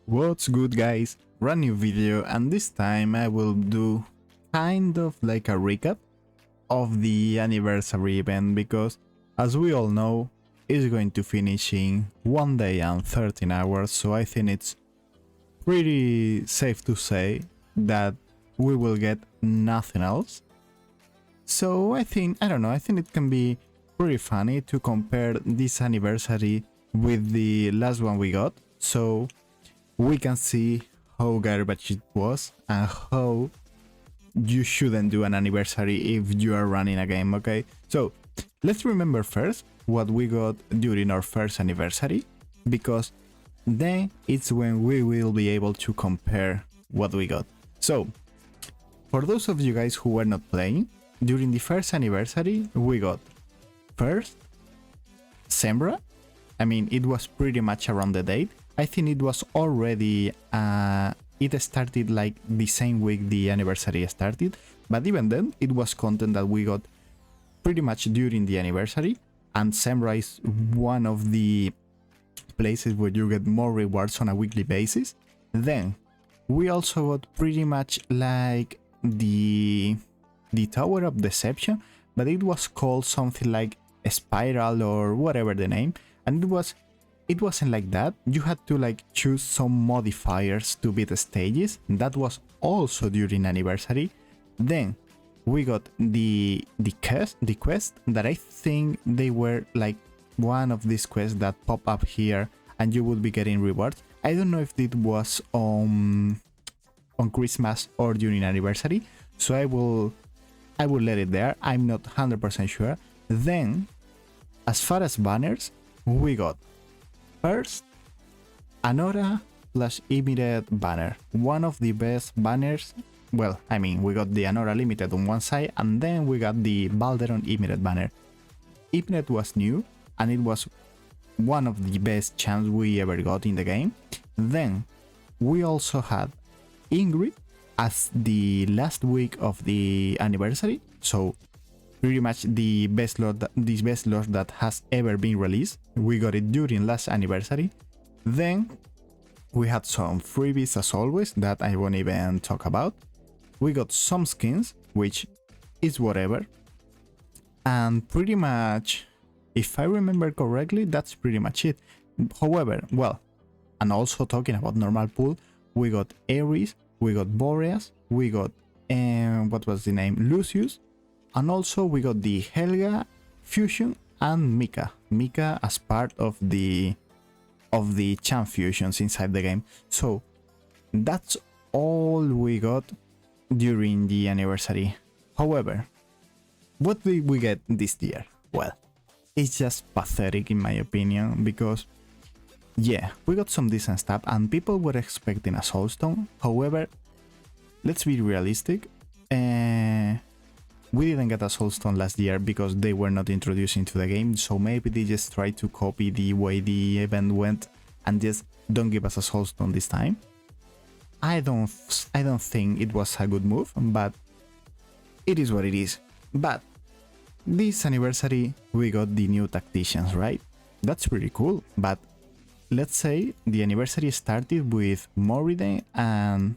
What's good, guys? Brand new video, and this time I will do kind of like a recap of the anniversary event because, as we all know, it's going to finish in 1 day and 13 hours, so I think it's pretty safe to say that we will get nothing else. So I think it can be pretty funny to compare this anniversary with the last one we got, so we can see how garbage it was and how you shouldn't do an anniversary if you are running a game, okay? So let's remember first what we got during our first anniversary, because then it's when we will be able to compare what we got. So for those of you guys who were not playing, during the first anniversary we got first Sembra. I mean, it was pretty much around the date. I think it was already, it started like the same week the anniversary started, but even then it was content that we got pretty much during the anniversary, and Sembra is one of the places where you get more rewards on a weekly basis. Then we also got pretty much like the Tower of Deception, but it was called something like a Spiral or whatever the name, and it wasn't like that. You had to like choose some modifiers to beat the stages. That was also during anniversary. Then we got the quest that I think they were like one of these quests that pop up here and you would be getting rewards. I don't know if it was on Christmas or during anniversary, so I will let it there. I'm not 100% sure. Then as far as banners, we got first Anora / Limited banner, one of the best banners. Well, I mean, we got the Anora Limited on one side, and then we got the Balderon Limited banner. Limited was new, and it was one of the best champs we ever got in the game. Then we also had Ingrid as the last week of the anniversary, so pretty much the best lord that has ever been released. We got it during last anniversary. Then we had some freebies as always that I won't even talk about. We got some skins, which is whatever, and pretty much, if I remember correctly, that's pretty much it. However, well, and also talking about normal pool, we got Ares, we got Boreas, we got what was the name, Lucius, and also we got the Helga, Fusion, and Mika as part of the champ fusions inside the game. So that's all we got during the anniversary. However, what did we get this year? Well, it's just pathetic in my opinion, because yeah, we got some decent stuff and people were expecting a Soulstone. However, let's be realistic. We didn't get a Soulstone last year because they were not introduced into the game, so maybe they just tried to copy the way the event went and just don't give us a Soulstone this time. I don't think it was a good move, but it is what it is. But this anniversary we got the new tacticians, right? That's pretty cool, but let's say the anniversary started with Moriden and...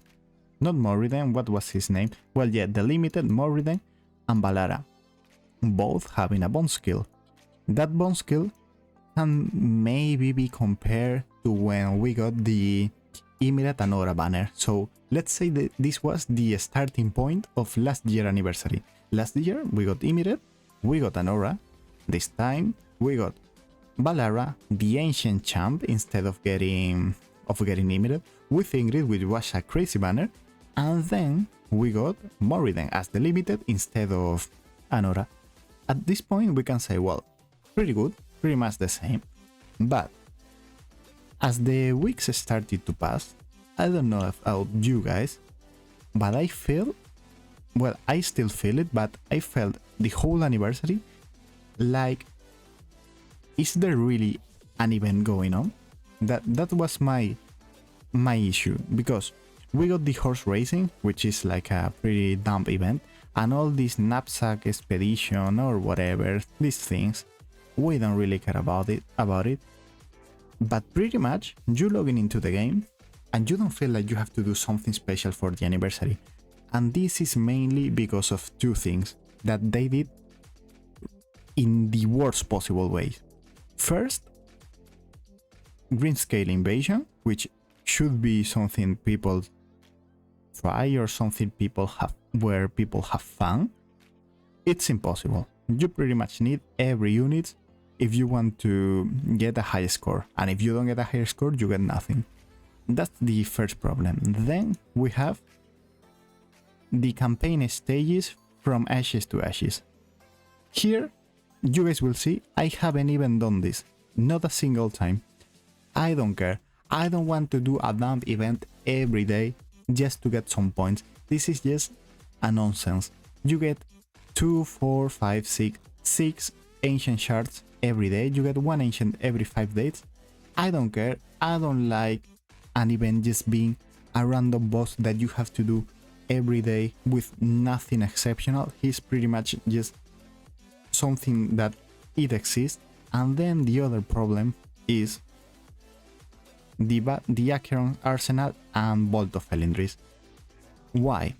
not Moriden, what was his name? Well, yeah, the limited Moriden and Valara, both having a bone skill. That bone skill can maybe be compared to when we got the Immediate Anora banner. So let's say that this was the starting point of last year anniversary. Last year we got Immediate, we got Anora. This time we got Valara, the ancient champ, instead of getting Immediate, with Ingrid, which was a crazy banner. And then we got Moriden as the limited instead of Anora. At this point we can say, well, pretty good, pretty much the same. But as the weeks started to pass, I don't know about you guys, but I feel, well, I still feel it, but I felt the whole anniversary like, is there really an event going on? That was my issue, because we got the horse racing, which is like a pretty dumb event, and all this knapsack expedition or whatever, these things, we don't really care about it. But pretty much, you logging into the game, and you don't feel like you have to do something special for the anniversary. And this is mainly because of two things that they did in the worst possible way. First, green scale invasion, which should be something people try or something people have where people have fun. It's impossible. You pretty much need every unit if you want to get a high score, and if you don't get a higher score, you get nothing. That's the first problem. Then we have the campaign stages from ashes to ashes. Here, you guys will see I haven't even done this, not a single time. I don't care. I don't want to do a dump event every day just to get some points. This is just a nonsense. You get 2, 4, 5, 6 ancient shards every day. You get 1 ancient every 5 days. I don't care. I don't like an event just being a random boss that you have to do every day with nothing exceptional. He's pretty much just something that it exists. And then the other problem is the Acheron Arsenal and Bolt of Elendris. Why?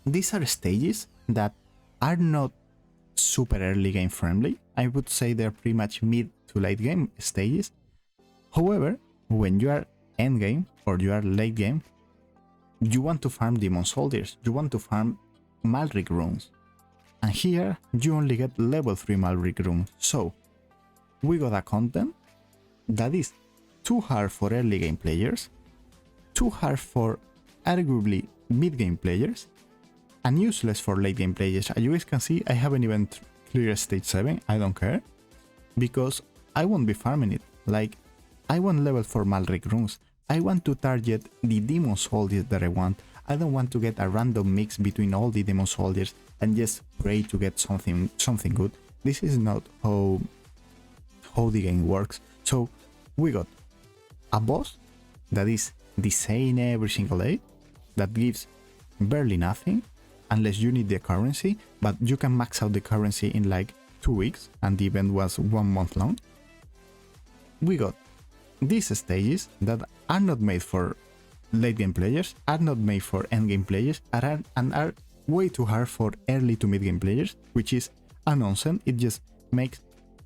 These are stages that are not super early game friendly. I would say they're pretty much mid to late game stages. However, when you are end game or you are late game, you want to farm Demon Soldiers, you want to farm Malric runes. And here you only get level 3 Malric runes. So we got a content that is too hard for early game players, too hard for arguably mid game players, and useless for late game players. As you guys can see, I haven't even cleared stage 7, I don't care, because I won't be farming it. Like, I want level 4 Malric runes, I want to target the Demon Soldiers that I want. I don't want to get a random mix between all the Demon Soldiers and just pray to get something good. This is not how the game works. So we got a boss that is the same every single day, that gives barely nothing unless you need the currency, but you can max out the currency in like 2 weeks, and the event was 1 month long. We got these stages that are not made for late game players, are not made for end game players, and are way too hard for early to mid game players, which is a nonsense. It just makes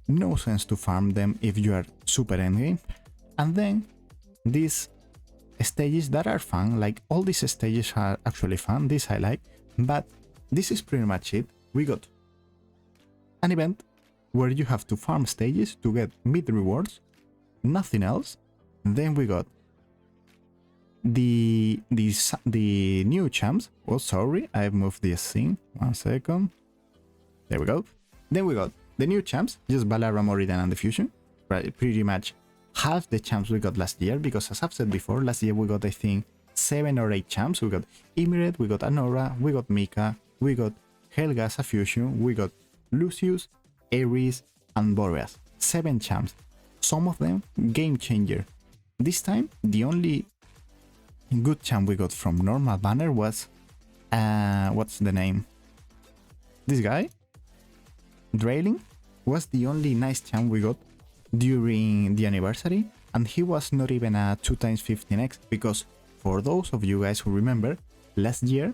no sense to farm them if you are super end game. And then these stages that are fun, like all these stages are actually fun, this I like, but this is pretty much it. We got an event where you have to farm stages to get mid rewards, nothing else. Then we got the new champs. Oh, sorry, I've moved this thing. 1 second. There we go. Then we got the new champs, just Valara, Moridin, and the Fusion. Right, pretty much half the champs we got last year, because as I've said before, last year we got, I think, 7 or 8 champs. We got Imiret, we got Anora, we got Mika, we got Helga's a Fusion, we got Lucius, Ares, and Boreas. 7 champs. Some of them game changer. This time, the only good champ we got from normal banner was what's the name? This guy, Drailing, was the only nice champ we got during the anniversary, and he was not even a 2x15x, because for those of you guys who remember, last year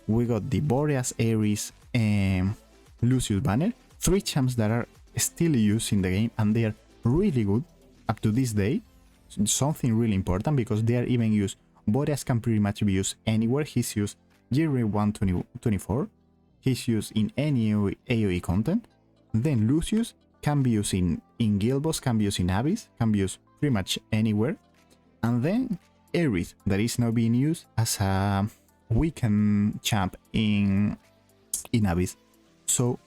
we got the Boreas, Ares, and Lucius banner, 3 champs that are still used in the game, and they are really good up to this day. Something really important, because they are even used. Boreas can pretty much be used anywhere. He's used January 1, 2024. He's used in any AoE content. Then Lucius can be used in Guild Boss, can be used in Abyss, can be used pretty much anywhere. And then Ares, that is now being used as a weekend champ in Abyss. So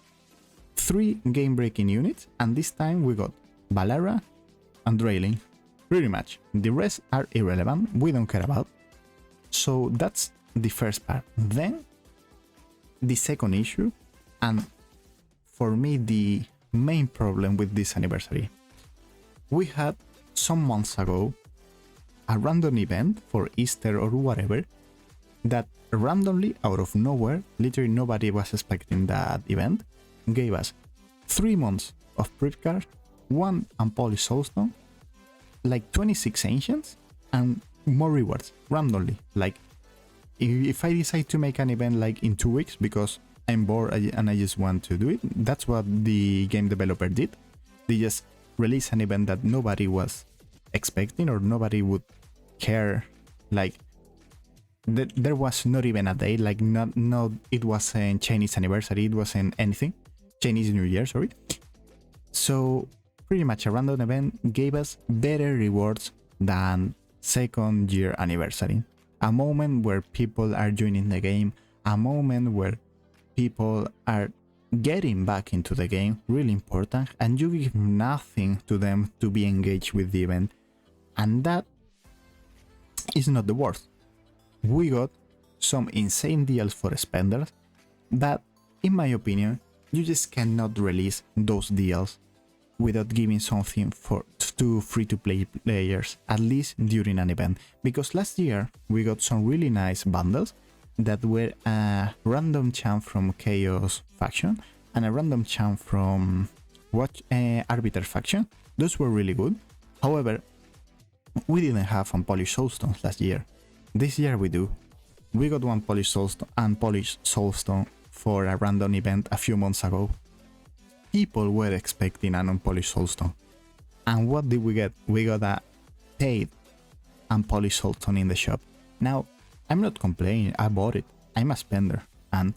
3 game-breaking units, and this time we got Valara and Drailing. Pretty much. The rest are irrelevant, we don't care about. So that's the first part. Then the second issue, and for me the main problem with this anniversary. We had some months ago a random event for Easter or whatever that randomly out of nowhere, literally nobody was expecting that event, gave us 3 months of prep cards, 1 unpolished soulstone, like 26 ancients, and more rewards randomly. Like if I decide to make an event like in 2 weeks because I'm bored and I just want to do it, that's what the game developer did. They just released an event that nobody was expecting or nobody would care. Like there was not even a day, like not it wasn't Chinese anniversary, it wasn't anything, Chinese New Year, sorry. So pretty much a random event gave us better rewards than second year anniversary. A moment where people are joining the game, a moment where people are getting back into the game, really important, and you give nothing to them to be engaged with the event. And that is not the worst. We got some insane deals for spenders, but in my opinion, you just cannot release those deals without giving something to free-to-play players, at least during an event. Because last year we got some really nice bundles that were a random champ from Chaos faction and a random champ from Arbiter faction. Those were really good. However, we didn't have unpolished soulstones last year. This year we do. We got one polished soulstone, unpolished soulstone for a random event a few months ago. People were expecting an unpolished soulstone. And what did we get? We got a paid unpolished soulstone in the shop. Now, I'm not complaining, I bought it. I'm a spender. And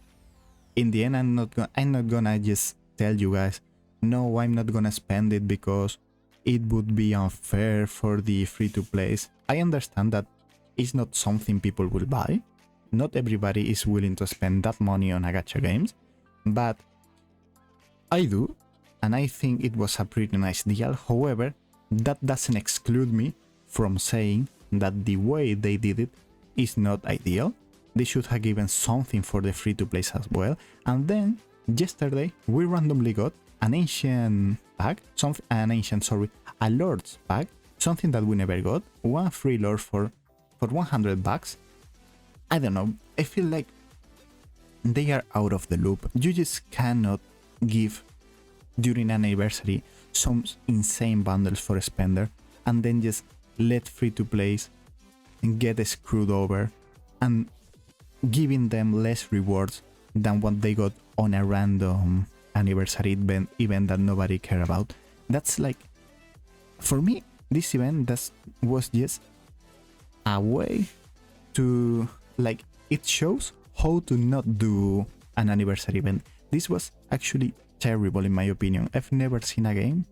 in the end, I'm not gonna just tell you guys, no, I'm not gonna spend it because it would be unfair for the free-to-plays. I understand that it's not something people will buy. Not everybody is willing to spend that money on a gacha games, but I do, and I think it was a pretty nice deal. However, that doesn't exclude me from saying that the way they did it is not ideal. They should have given something for the free-to-plays as well. And then, yesterday, we randomly got an ancient pack, a lord's pack, something that we never got, one free lord for $100. I don't know, I feel like they are out of the loop. You just cannot give during an anniversary some insane bundles for a spender and then just let free-to-plays get screwed over and giving them less rewards than what they got on a random anniversary event that nobody cared about. That's like, for me, this event was just a way to, like, it shows how to not do an anniversary event. This was actually terrible in my opinion. I've never seen a game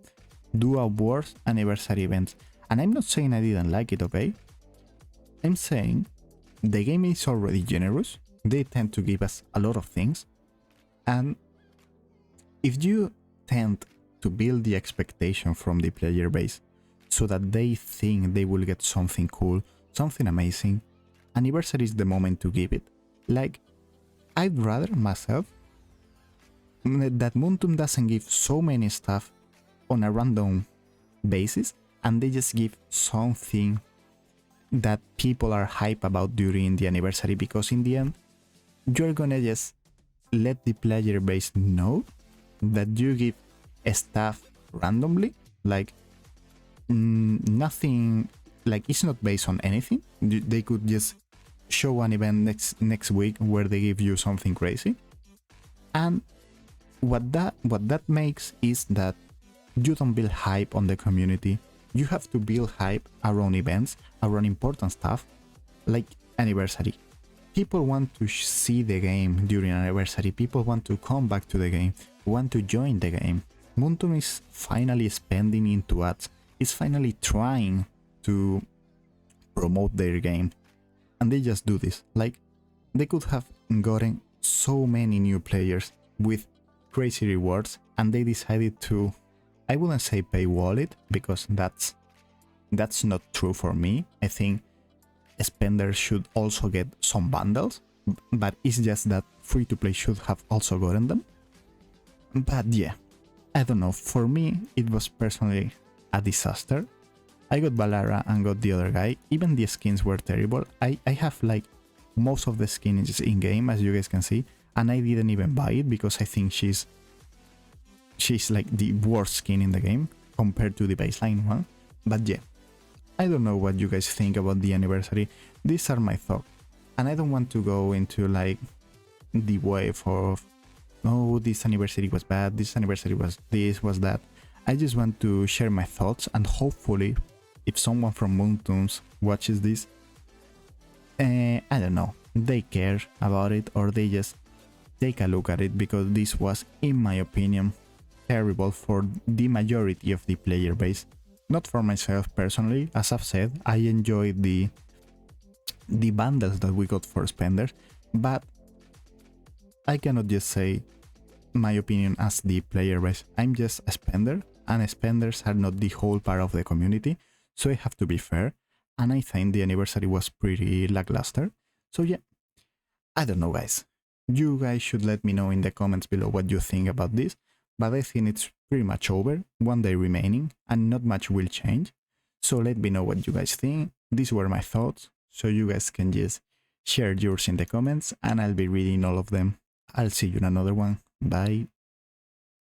do a worse anniversary event. And I'm not saying I didn't like it, okay? I'm saying the game is already generous. They tend to give us a lot of things. And if you tend to build the expectation from the player base so that they think they will get something cool, something amazing, anniversary is the moment to give it. Like, I'd rather myself that Muntum doesn't give so many stuff on a random basis and they just give something that people are hype about during the anniversary, because in the end you're gonna just let the player base know that you give stuff randomly, like nothing, like it's not based on anything. They could just show an event next week where they give you something crazy, and what that makes is that you don't build hype on the community. You have to build hype around events, around important stuff like anniversary. People want to see the game during anniversary. People want to come back to the game, want to join the game. Muntum is finally spending into ads. It's finally trying to promote their game. And they just do this. Like, they could have gotten so many new players with crazy rewards, and they decided to, I wouldn't say paywall it, because that's not true for me. I think spenders should also get some bundles, but it's just that free-to-play should have also gotten them. But yeah, I don't know, for me it was personally a disaster. I got Valara and got the other guy. Even the skins were terrible. I have like most of the skins in game, as you guys can see, and I didn't even buy it because I think she's like the worst skin in the game compared to the baseline one. But yeah, I don't know what you guys think about the anniversary. These are my thoughts. And I don't want to go into like the wave of, oh, this anniversary was bad, this anniversary was this, was that. I just want to share my thoughts, and hopefully, if someone from Moontoons watches this, I don't know, they care about it, or they just take a look at it, because this was, in my opinion, terrible for the majority of the player base. Not for myself personally, as I've said, I enjoyed the bundles that we got for spenders, but I cannot just say my opinion as the player base. I'm just a spender, and spenders are not the whole part of the community, so I have to be fair, and I think the anniversary was pretty lackluster. So yeah, I don't know, guys. You guys should let me know in the comments below what you think about this, but I think it's pretty much over, one day remaining, and not much will change. So let me know what you guys think. These were my thoughts, so you guys can just share yours in the comments, and I'll be reading all of them. I'll see you in another one. Bye.